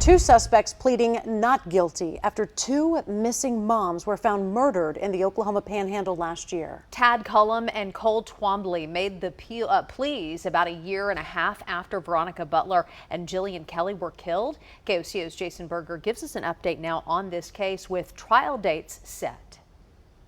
Two suspects pleading not guilty after two missing moms were found murdered in the Oklahoma Panhandle last year. Tad Cullum and Cole Twombly made the pleas about a year and a half after Veronica Butler and Jillian Kelly were killed. KOCO's Jason Berger gives us an update now on this case with trial dates set.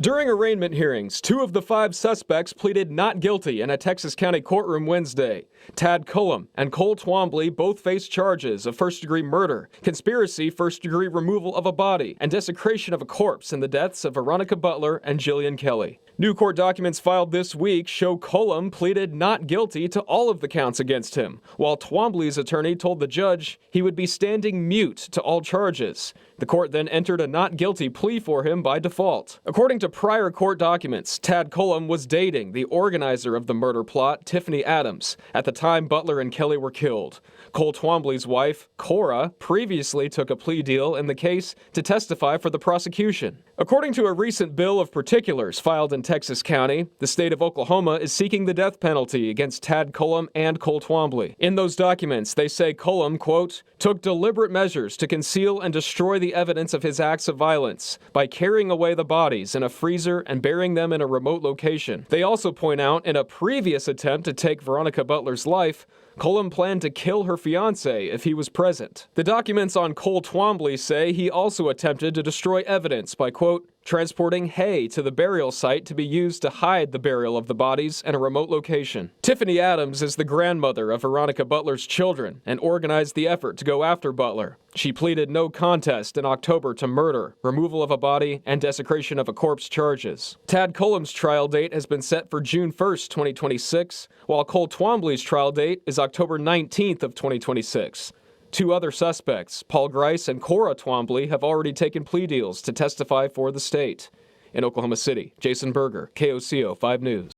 During arraignment hearings, two of the five suspects pleaded not guilty in a Texas County courtroom Wednesday. Tad Cullum and Cole Twombly both faced charges of first-degree murder, conspiracy, first-degree removal of a body, and desecration of a corpse in the deaths of Veronica Butler and Jillian Kelly. New court documents filed this week show Cullum pleaded not guilty to all of the counts against him, while Twombly's attorney told the judge he would be standing mute to all charges. The court then entered a not guilty plea for him by default. According to prior court documents, Tad Cullum was dating the organizer of the murder plot, Tiffany Adams, at the time Butler and Kelly were killed. Cole Twombly's wife, Cora, previously took a plea deal in the case to testify for the prosecution. According to a recent bill of particulars filed in Texas County, the state of Oklahoma is seeking the death penalty against Tad Cullum and Cole Twombly. In those documents, they say Cullum, quote, took deliberate measures to conceal and destroy the evidence of his acts of violence by carrying away the bodies in a freezer and burying them in a remote location. They also point out in a previous attempt to take Veronica Butler's life, Cullum planned to kill her fiancé if he was present. The documents on Cole Twombly say he also attempted to destroy evidence by, quote, transporting hay to the burial site to be used to hide the burial of the bodies in a remote location. Tiffany Adams is the grandmother of Veronica Butler's children and organized the effort to go after Butler. She pleaded no contest in October to murder, removal of a body, and desecration of a corpse charges. Tad Cullum's trial date has been set for June 1st, 2026, while Cole Twombly's trial date is October 19th of 2026. Two other suspects, Paul Grice and Cora Twombly, have already taken plea deals to testify for the state. In Oklahoma City, Jason Berger, KOCO 5 News.